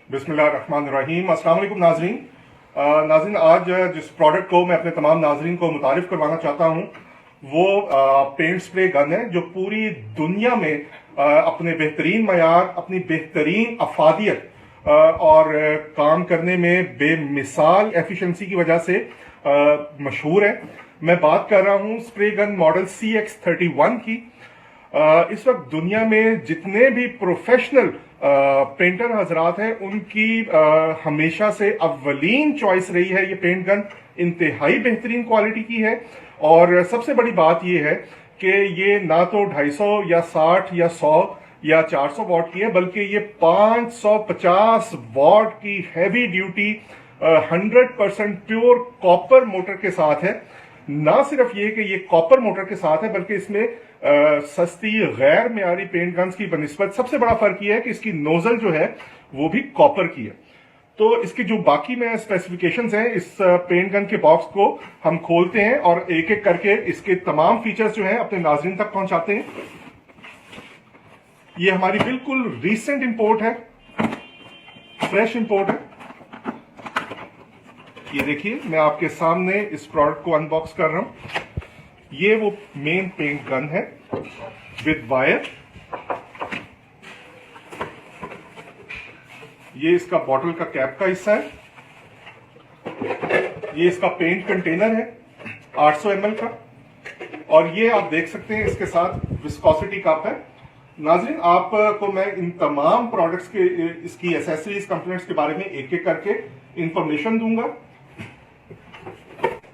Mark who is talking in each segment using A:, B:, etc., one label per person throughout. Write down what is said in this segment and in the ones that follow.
A: बिस्मिल्लाहिर्रहमानिर्रहीम। अस्सलाम वालेकुम नाजरीन। आज जिस प्रोडक्ट को मैं अपने तमाम नाजरीन को मुतारिफ करवाना चाहता हूँ वो पेंट स्प्रे गन है जो पूरी दुनिया में अपने बेहतरीन मयार, अपनी बेहतरीन अफादियत और काम करने में बेमिसाल एफिशिएंसी की वजह से मशहूर है। मैं बात कर रहा हूँ स्प्रे गन मॉडल CX31 की। इस वक्त दुनिया में जितने भी प्रोफेशनल पेंटर हजरात हैं उनकी हमेशा से अव्वलीन चॉइस रही है ये पेंट गन। इंतहाई बेहतरीन क्वालिटी की है और सबसे बड़ी बात ये है कि ये ना तो 250 या 60 या 100 या 400 वॉट की है, बल्कि ये 550 वॉट की heavy duty 100% pure copper motor के साथ है। ना सिर्फ ये कि ये कॉपर मोटर के साथ है, बल्कि इसमें सस्ती गैर मियारी पेंट गन्स की बनिस्बत सबसे बड़ा फर्क ये है कि इसकी नोजल जो है वो भी कॉपर की है। तो इसकी जो बाकी में स्पेसिफिकेशंस हैं, इस पेंट गन के बॉक्स को हम खोलते हैं और एक एक करके इसके तमाम फीचर्स जो हैं अपने नाज़रीन तक पहुंचाते हैं। ये हमारी बिल्कुल रीसेंट इंपोर्ट है, फ्रेश इंपोर्ट है। ये देखिए, मैं आपके सामने इस प्रोडक्ट को अनबॉक्स कर रहा हूं। ये वो मेन पेंट गन है विद वायर। ये इसका बॉटल का कैप का हिस्सा है। ये इसका पेंट कंटेनर है 800 ml का, और ये आप देख सकते हैं इसके साथ विस्कोसिटी कप है। नाज़रीन, आपको मैं इन तमाम प्रोडक्ट्स के इसकी एसेसरीज कंपोनेंट्स के बारे में एक एक करके इंफॉर्मेशन दूंगा।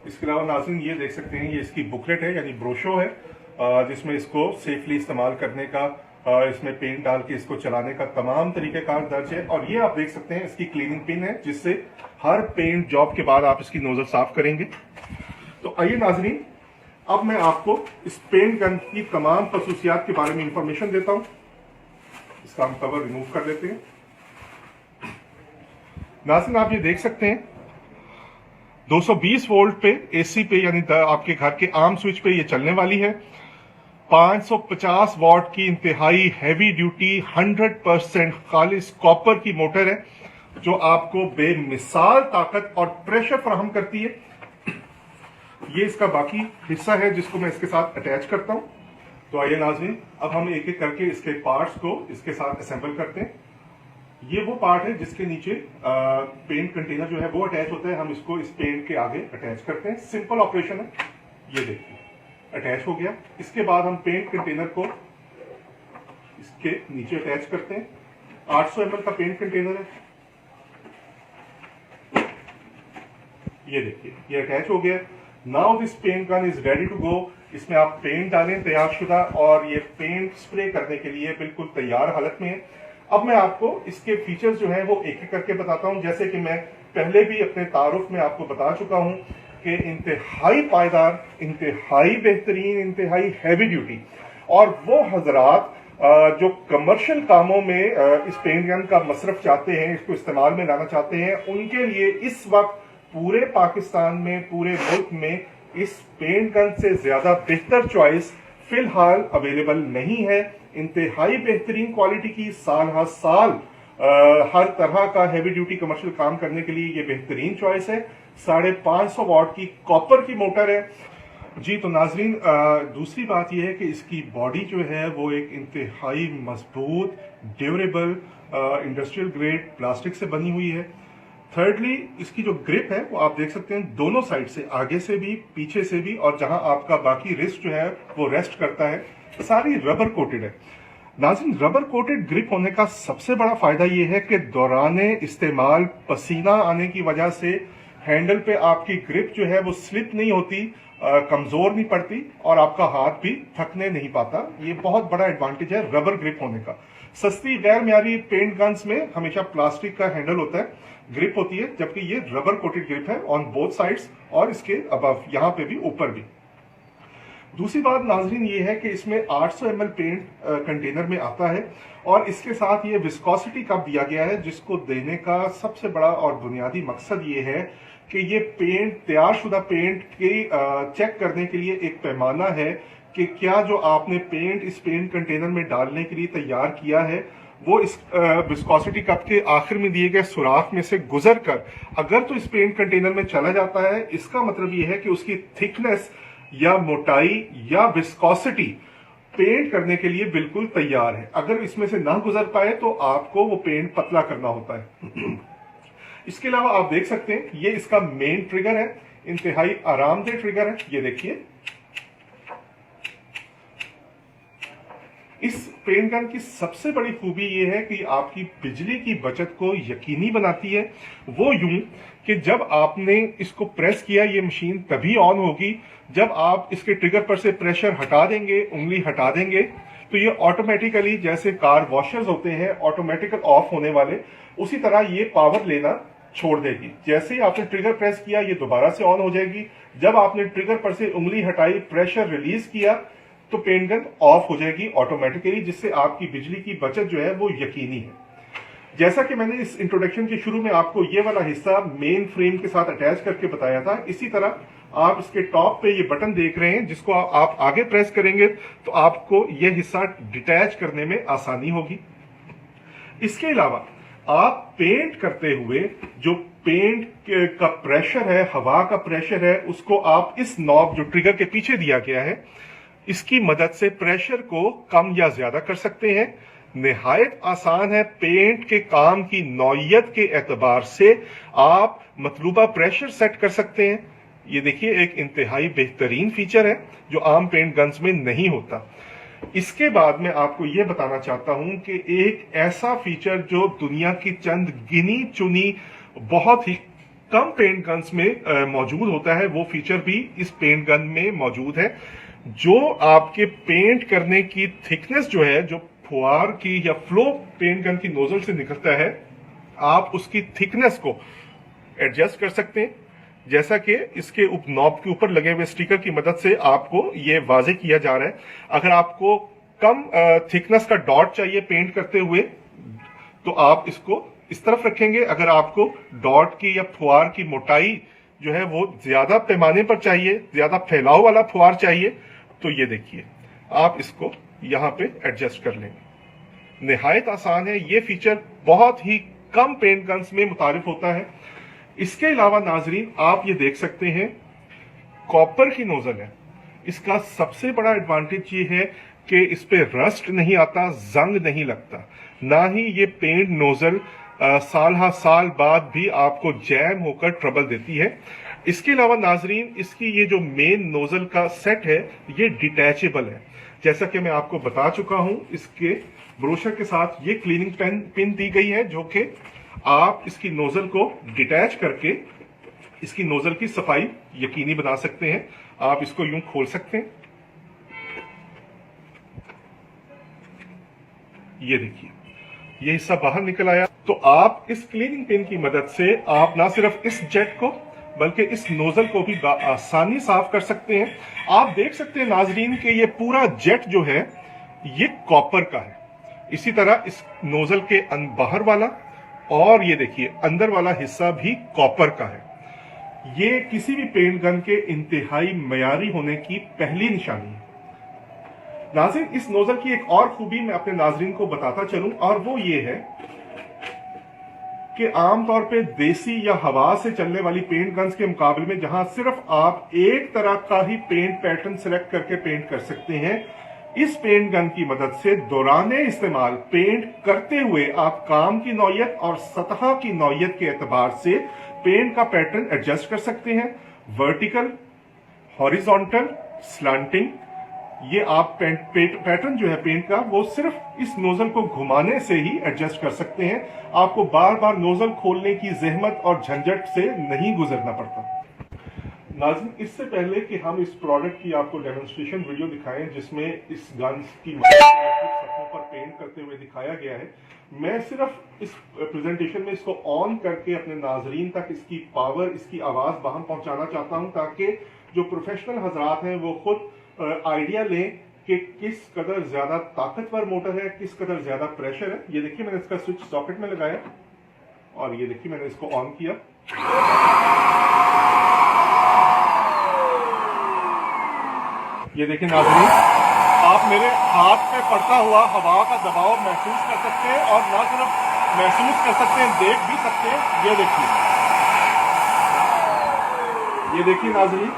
A: इसके अलावा नाज़रीन ये देख सकते हैं, ये इसकी बुकलेट है यानी ब्रोशो है, जिसमें इसको सेफली इस्तेमाल करने का, इसमें पेंट डाल के इसको चलाने का तमाम तरीक़ेकार दर्ज है। और ये आप देख सकते हैं इसकी क्लीनिंग पिन है, जिससे हर पेंट जॉब के बाद आप इसकी नोजल साफ करेंगे। तो आइए नाज़रीन, अब मैं आपको इस पेंट गन की तमाम खसूसियात के बारे में इंफॉर्मेशन देता हूं। इसका हम कवर रिमूव कर लेते हैं। नाज़रीन, आप ये देख सकते हैं 220 वोल्ट पे एसी पे यानी आपके घर के आम स्विच पे ये चलने वाली है। 550 वॉट की इंतहाई हैवी ड्यूटी 100% खालिस कॉपर की मोटर है जो आपको बेमिसाल ताकत और प्रेशर फराहम करती है। ये इसका बाकी हिस्सा है जिसको मैं इसके साथ अटैच करता हूं। तो आइए नाज़रीन, अब हम एक एक करके इसके पार्ट्स को इसके साथ असेंबल करते हैं। ये वो पार्ट है जिसके नीचे पेंट कंटेनर जो है वो अटैच होता है। हम इसको इस पेंट के आगे अटैच करते हैं। सिंपल ऑपरेशन है। ये देखिए, अटैच हो गया। इसके बाद हम पेंट कंटेनर को इसके नीचे अटैच करते हैं। 800 ml का पेंट कंटेनर है। ये देखिए, ये अटैच हो गया। Now this paint gun is ready to go. इसमें आप पेंट डालें तैयारशुदा, और ये पेंट स्प्रे करने के लिए बिल्कुल तैयार हालत में है। अब मैं आपको इसके फीचर्स जो हैं वो एक एक करके बताता हूं। जैसे कि मैं पहले भी अपने तारुफ में आपको बता चुका हूं कि इंतहाई पायदार, इंतहाई बेहतरीन, इंतहाई हैवी ड्यूटी, और वो हजरात जो कमर्शियल कामों में इस पेंट गन का मसरफ चाहते हैं, इसको इस्तेमाल में लाना चाहते हैं, उनके लिए इस वक्त पूरे पाकिस्तान में, पूरे मुल्क में इस पेंट गन से ज्यादा बेहतर चॉइस फिलहाल अवेलेबल नहीं है। इंतहाई बेहतरीन क्वालिटी की, साल हर साल हर तरह का हैवी ड्यूटी कमर्शियल काम करने के लिए ये बेहतरीन चॉइस है। 550 वॉट की कॉपर की मोटर है जी। तो नाजरीन, दूसरी बात यह है कि इसकी बॉडी जो है वो एक इंतहाई मजबूत, ड्यूरेबल, इंडस्ट्रियल ग्रेड प्लास्टिक से बनी हुई है। थर्डली, इसकी जो ग्रिप है वो आप देख सकते हैं दोनों साइड से, आगे से भी, पीछे से भी, और जहां आपका बाकी रिस्ट जो है वो रेस्ट करता है, सारी रबर कोटेड है। नाज़रीन, रबर कोटेड ग्रिप होने का सबसे बड़ा फायदा यह है कि दौराने इस्तेमाल पसीना आने की वजह से हैंडल पे आपकी ग्रिप जो है वो स्लिप नहीं होती, कमजोर नहीं पड़ती, और आपका हाथ भी थकने नहीं पाता। ये बहुत बड़ा एडवांटेज है रबर ग्रिप होने का। सस्ती गैर मियारी पेंट गन्स में हमेशा प्लास्टिक का हैंडल होता है, ग्रिप होती है, जबकि ये रबर कोटेड ग्रिप है ऑन बोथ साइड्स, और इसके अबव, यहां पे भी, ऊपर भी। दूसरी बात नाजरीन ये है कि इसमें 800 ml पेंट कंटेनर में आता है, और इसके साथ ये विस्कोसिटी कप दिया गया है, जिसको देने का सबसे बड़ा और बुनियादी मकसद ये है कि ये पेंट, तैयारशुदा पेंट की चेक करने के लिए एक पैमाना है कि क्या जो आपने पेंट इस पेंट कंटेनर में डालने के लिए तैयार किया है वो इस विस्कोसिटी कप के आखिर में दिए गए सुराख में से गुजर कर अगर तो इस पेंट कंटेनर में चला जाता है, इसका मतलब ये है कि उसकी थिकनेस या मोटाई या विस्कोसिटी पेंट करने के लिए बिल्कुल तैयार है। अगर इसमें से ना गुजर पाए तो आपको वो पेंट पतला करना होता है। इसके अलावा आप देख सकते हैं ये इसका मेन ट्रिगर है, इंतहाई आरामदेह ट्रिगर है। ये देखिए, इस पेंट गन की सबसे बड़ी खूबी यह है कि आपकी बिजली की बचत को यकीनी बनाती है। वो यूं कि जब आपने इसको प्रेस किया, ये मशीन तभी ऑन होगी जब आप इसके ट्रिगर पर से प्रेशर हटा देंगे, उंगली हटा देंगे, तो ये ऑटोमेटिकली, जैसे कार वॉशर्स होते हैं ऑटोमेटिकल ऑफ होने वाले, उसी तरह ये पावर लेना छोड़ देगी। जैसे ही आपने ट्रिगर प्रेस किया ये दोबारा से ऑन हो जाएगी। जब आपने ट्रिगर पर से उंगली हटाई, प्रेशर रिलीज किया, तो पेंट गन ऑफ हो जाएगी ऑटोमेटिकली, जिससे आपकी बिजली की बचत जो है वो यकीनी है। जैसा कि मैंने इस इंट्रोडक्शन के शुरू में आपको ये वाला हिस्सा मेन फ्रेम के साथ अटैच करके बताया था, इसी तरह आप इसके टॉप पे ये बटन देख रहे हैं, जिसको आप आगे प्रेस करेंगे तो आपको ये हिस्सा डिटैच करने में आसानी होगी। इसके अलावा आप पेंट करते हुए जो पेंट का प्रेशर है, हवा का प्रेशर है, उसको आप इस नॉब जो ट्रिगर के पीछे दिया गया है, इसकी मदद से प्रेशर को कम या ज्यादा कर सकते हैं। निहायत आसान है। पेंट के काम की नौयत के एतबार से आप मतलूबा प्रेशर सेट कर सकते हैं। ये देखिए, एक इंतहाई बेहतरीन फीचर है जो आम पेंट गन्स में नहीं होता। इसके बाद मैं आपको यह बताना चाहता हूं कि एक ऐसा फीचर जो दुनिया की चंद गिनी चुनी बहुत ही कम पेंट गन्स में मौजूद होता है, वो फीचर भी इस पेंट गन में मौजूद है। जो आपके पेंट करने की थिकनेस जो है, जो फुआर की या फ्लो पेंट गन की नोजल से निकलता है, आप उसकी थिकनेस को एडजस्ट कर सकते हैं। जैसा कि इसके नॉब के ऊपर लगे हुए स्टिकर की मदद से आपको ये वाजे किया जा रहा है। अगर आपको कम थिकनेस का डॉट चाहिए पेंट करते हुए तो आप इसको इस तरफ रखेंगे। अगर आपको डॉट की या फुआर की मोटाई जो है वो ज्यादा पैमाने पर चाहिए, ज्यादा फैलाव वाला फुआर चाहिए, तो ये देखिए आप इसको यहां पे एडजस्ट कर लेंगे। निहायत आसान है। ये फीचर बहुत ही कम पेंट गन्स में मुतारिफ होता है। इसके अलावा नाजरीन, आप ये देख सकते हैं कॉपर की नोजल है। इसका सबसे बड़ा एडवांटेज ये है कि इस पे रस्ट नहीं आता, जंग नहीं लगता, ना ही ये पेंट नोजल साल हा साल बाद भी आपको जैम होकर ट्रबल देती है। इसके अलावा नाजरीन, इसकी ये जो मेन नोजल का सेट है ये डिटैचेबल है। जैसा कि मैं आपको बता चुका हूं, इसके ब्रोशर के साथ ये क्लीनिंग पिन दी गई है, जो कि आप इसकी नोजल को डिटैच करके इसकी नोजल की सफाई यकीनी बना सकते हैं। आप इसको यूं खोल सकते हैं। ये देखिए, ये हिस्सा बाहर निकल आया। तो आप इस क्लीनिंग पिन की मदद से आप ना सिर्फ इस जेट को बल्कि इस नोजल को भी आसानी साफ कर सकते हैं। आप देख सकते हैं नाजरीन कि ये पूरा जेट जो है ये कॉपर का है। इसी तरह इस नोजल के बाहर वाला और ये देखिए अंदर वाला हिस्सा भी कॉपर का है। ये किसी भी पेंट गन के इंतहाई मयारी होने की पहली निशानी है। नाज़रीन, इस नोजल की एक और खूबी मैं अपने नाजरीन को बताता चलूं, और वो ये है कि आमतौर पे देसी या हवा से चलने वाली पेंट गन्स के मुकाबले में, जहां सिर्फ आप एक तरह का ही पेंट पैटर्न सेलेक्ट करके पेंट कर सकते हैं, इस पेंट गन की मदद से दौराने इस्तेमाल पेंट करते हुए आप काम की नौयत और सतह की नौयत के एतबार से पेंट का पैटर्न एडजस्ट कर सकते हैं। वर्टिकल, हॉरिजॉन्टल, स्लांटिंग, ये आप पैटर्न जो है पेंट का वो सिर्फ इस नोजल को घुमाने से ही एडजस्ट कर सकते हैं। आपको बार बार नोजल खोलने की जहमत और झंझट से नहीं गुजरना पड़ता। नाज़रीन, इससे पहले कि हम इस प्रोडक्ट की आपको डेमोन्स्ट्रेशन वीडियो दिखाएं जिसमें इस गन की सतहों पर पेंट करते हुए दिखाया गया है, मैं सिर्फ इस प्रेजेंटेशन में इसको ऑन करके अपने नाजरीन तक इसकी पावर, इसकी आवाज बाहर पहुंचाना चाहता हूं, ताकि जो प्रोफेशनल हजरात हैं वो खुद आइडिया लें कि किस कदर ज्यादा ताकतवर मोटर है, किस कदर ज्यादा प्रेशर है। ये देखिए, मैंने इसका स्विच सॉकेट में लगाया और ये देखिए मैंने इसको ऑन किया। ये देखिए नाज़रीन, آپ میرے ہاتھ پہ پڑتا ہوا ہوا کا دباؤ محسوس کر سکتے ہیں، اور نہ صرف محسوس کر سکتے ہیں، دیکھ بھی سکتے ہیں۔ یہ دیکھیے ناظرین،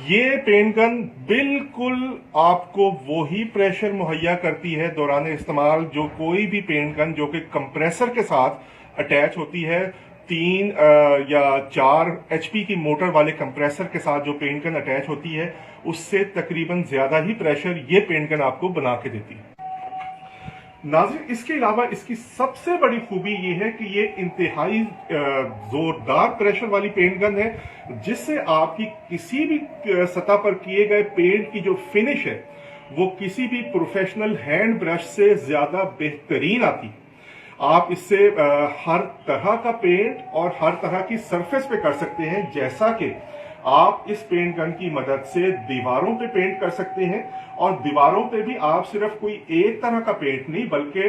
A: یہ پینٹ گن بالکل آپ کو وہی پریشر مہیا کرتی ہے دوران استعمال جو کوئی بھی پینٹ گن جو کہ کمپریسر کے ساتھ اٹیچ ہوتی ہے۔ 3 یا 4 ایچ پی کی موٹر والے کمپریسر کے ساتھ جو پینٹ گن اٹیچ ہوتی ہے، اس سے تقریباً زیادہ ہی پریشر یہ پینٹ گن آپ کو بنا کے دیتی ہے۔ ناظرین، اس کے علاوہ اس کی سب سے بڑی خوبی یہ ہے کہ یہ انتہائی زوردار پریشر والی پینٹ گن ہے، جس سے آپ کی کسی بھی سطح پر کیے گئے پینٹ کی جو فنش ہے وہ کسی بھی پروفیشنل ہینڈ برش سے زیادہ بہترین آتی۔ آپ اس سے ہر طرح کا پینٹ اور ہر طرح کی سرفیس پہ کر سکتے ہیں، جیسا کہ آپ اس پینٹ گن کی مدد سے دیواروں پہ پینٹ کر سکتے ہیں، اور دیواروں پہ بھی آپ صرف کوئی ایک طرح کا پینٹ نہیں بلکہ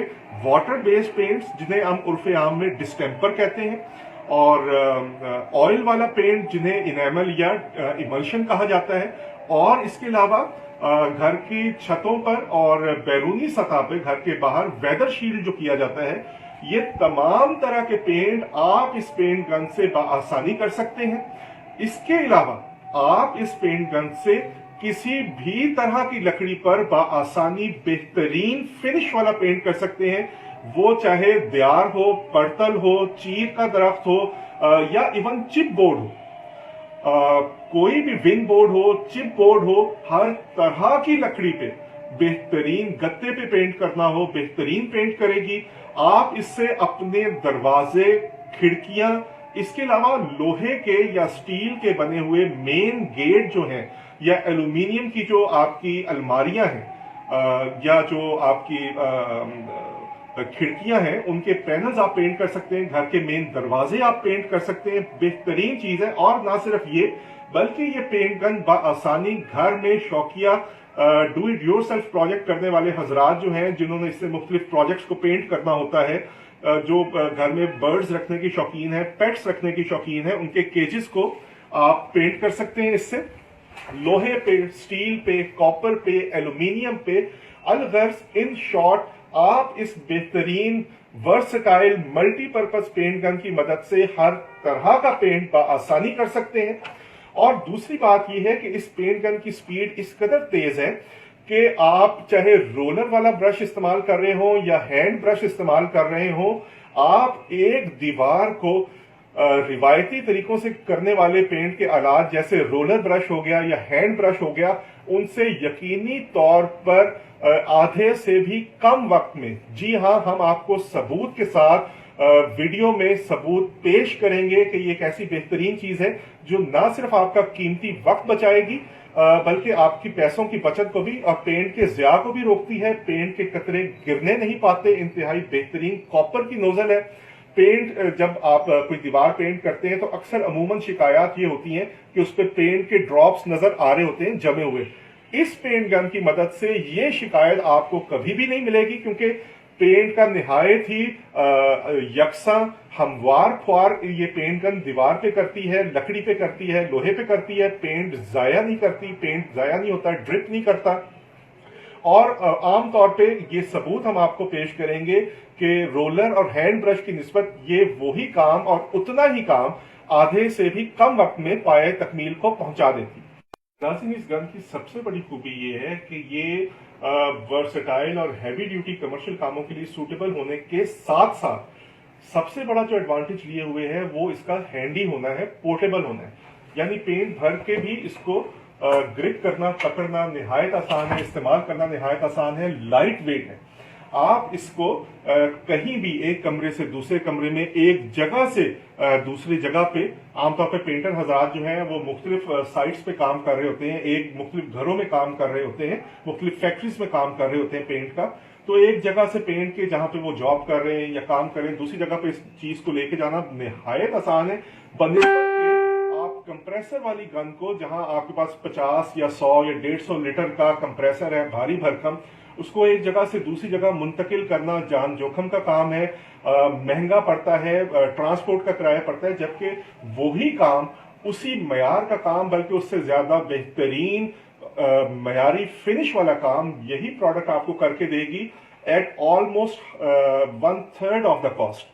A: واٹر بیسڈ پینٹس جنہیں ہم عرف عام میں ڈسٹمپر کہتے ہیں، اور آئل والا پینٹ جنہیں انیمل یا ایملشن کہا جاتا ہے، اور اس کے علاوہ گھر کی چھتوں پر اور بیرونی سطح پہ گھر کے باہر ویدر شیلڈ جو کیا جاتا ہے، یہ تمام طرح کے پینٹ آپ اس پینٹ گن سے بآسانی کر سکتے ہیں۔ اس کے علاوہ آپ اس پینٹ گن سے کسی بھی طرح کی لکڑی پر بآسانی بہترین فنش والا پینٹ کر سکتے ہیں، وہ چاہے دیار ہو، پرتل ہو، چیر کا درخت ہو، یا ایون چپ بورڈ ہو، کوئی بھی ون بورڈ ہو، چپ بورڈ ہو، ہر طرح کی لکڑی پہ بہترین گتے پہ پینٹ کرنا ہو، بہترین پینٹ کرے گی۔ آپ اس سے اپنے دروازے، کھڑکیاں، اس کے علاوہ لوہے کے یا سٹیل کے بنے ہوئے مین گیٹ جو ہیں، یا ایلومینیم کی جو آپ کی الماریاں ہیں، یا جو آپ کی کھڑکیاں ہیں، ان کے پینلز آپ پینٹ کر سکتے ہیں، گھر کے مین دروازے آپ پینٹ کر سکتے ہیں۔ بہترین چیز ہے، اور نہ صرف یہ بلکہ یہ پینٹ گن بآسانی گھر میں شوقیہ do it yourself project کرنے والے حضرات جو ہیں، جنہوں نے اس سے مختلف پروجیکٹس کو پینٹ کرنا ہوتا ہے، جو گھر میں برڈز رکھنے کی شوقین ہے، پیٹس رکھنے کی شوقین ہے، ان کے کیجز کو آپ پینٹ کر سکتے ہیں اس سے، لوہے پہ، سٹیل پہ، کاپر پہ، ایلومینیم پہ، الغرض ان شارٹ آپ اس بہترین ورسٹائل ملٹی پرپز پینٹ گن کی مدد سے ہر طرح کا پینٹ بآسانی کر سکتے ہیں۔ اور دوسری بات یہ ہے کہ اس پینٹ گن کی سپیڈ اس قدر تیز ہے کہ آپ چاہے رولر والا برش استعمال کر رہے ہوں یا ہینڈ برش استعمال کر رہے ہوں، آپ ایک دیوار کو روایتی طریقوں سے کرنے والے پینٹ کے آلات جیسے رولر برش ہو گیا یا ہینڈ برش ہو گیا، ان سے یقینی طور پر آدھے سے بھی کم وقت میں، جی ہاں، ہم آپ کو ثبوت کے ساتھ ویڈیو میں ثبوت پیش کریں گے کہ یہ ایک ایسی بہترین چیز ہے جو نہ صرف آپ کا قیمتی وقت بچائے گی بلکہ آپ کی پیسوں کی بچت کو بھی اور پینٹ کے ضیاع کو بھی روکتی ہے۔ پینٹ کے قطرے گرنے نہیں پاتے، انتہائی بہترین کاپر کی نوزل ہے۔ پینٹ جب آپ کوئی دیوار پینٹ کرتے ہیں تو اکثر عموماً شکایات یہ ہوتی ہیں کہ اس پہ پینٹ کے ڈراپس نظر آ رہے ہوتے ہیں جمے ہوئے۔ اس پینٹ گن کی مدد سے یہ شکایت آپ کو کبھی بھی نہیں ملے گی، کیونکہ پینٹ کا نہایت ہی یکساں ہموار کھوار یہ پینٹ گن دیوار پہ کرتی ہے، لکڑی پہ کرتی ہے، لوہے پہ کرتی ہے، پینٹ ضائع نہیں کرتی، پینٹ ضائع نہیں ہوتا، ڈرپ نہیں کرتا۔ اور عام طور پہ یہ ثبوت ہم آپ کو پیش کریں گے کہ رولر اور ہینڈ برش کی نسبت یہ وہی کام اور اتنا ہی کام آدھے سے بھی کم وقت میں پائے تکمیل کو پہنچا دیتی۔ ناظرین، اس گن کی سب سے بڑی خوبی یہ ہے کہ یہ ورسٹائل اور ہیوی ڈیوٹی کمرشل کاموں کے لیے سوٹیبل ہونے کے ساتھ ساتھ سب سے بڑا جو ایڈوانٹیج لیے ہوئے ہے وہ اس کا ہینڈی ہونا ہے، پورٹیبل ہونا ہے، یعنی پینٹ بھر کے بھی اس کو گرپ کرنا، پکڑنا نہایت آسان ہے، استعمال کرنا نہایت آسان ہے، لائٹ ویٹ ہے۔ آپ اس کو کہیں بھی ایک کمرے سے دوسرے کمرے میں، ایک جگہ سے دوسری جگہ پہ، عام طور پہ پینٹر حضرات جو ہیں وہ مختلف سائٹس پہ کام کر رہے ہوتے ہیں، ایک مختلف گھروں میں کام کر رہے ہوتے ہیں، مختلف فیکٹریز میں کام کر رہے ہوتے ہیں پینٹ کا، تو ایک جگہ سے پینٹ کے جہاں پہ وہ جاب کر رہے ہیں یا کام کر رہے ہیں دوسری جگہ پہ اس چیز کو لے کے جانا نہایت آسان ہے، بنسبت آپ کمپریسر والی گن کو جہاں آپ کے پاس 50 یا 100 یا 150 لیٹر کا کمپریسر ہے بھاری بھرکم، اس کو ایک جگہ سے دوسری جگہ منتقل کرنا جان جوخم کا کام ہے، مہنگا پڑتا ہے، ٹرانسپورٹ کا کرایہ پڑتا ہے، جبکہ وہی کام اسی معیار کا کام بلکہ اس سے زیادہ بہترین معیاری فنش والا کام یہی پروڈکٹ آپ کو کر کے دے گی at almost 1/3 of the cost.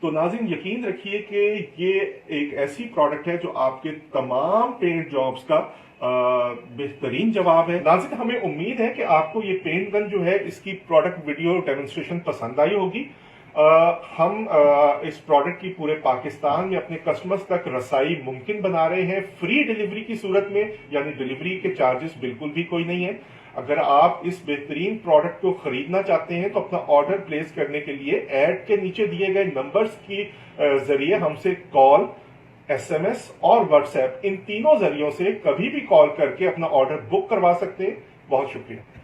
A: تو ناظرین یقین رکھیے کہ یہ ایک ایسی پروڈکٹ ہے جو آپ کے تمام پینٹ جابز کا بہترین جواب ہے۔ ناظرین ہمیں امید ہے کہ آپ کو یہ پینٹ گن جو ہے اس کی پروڈکٹ ویڈیو ڈیمونسٹریشن پسند آئی ہوگی۔ ہم اس پروڈکٹ کی پورے پاکستان میں اپنے کسٹمرز تک رسائی ممکن بنا رہے ہیں فری ڈیلیوری کی صورت میں، یعنی ڈیلیوری کے چارجز بالکل بھی کوئی نہیں ہے۔ اگر آپ اس بہترین پروڈکٹ کو خریدنا چاہتے ہیں تو اپنا آرڈر پلیس کرنے کے لیے ایڈ کے نیچے دیے گئے نمبرز کی ذریعے ہم سے کال، ایس ایم ایس اور واٹس ایپ ان تینوں ذریعوں سے کبھی بھی کال کر کے اپنا آرڈر بک کروا سکتے ہیں۔ بہت شکریہ۔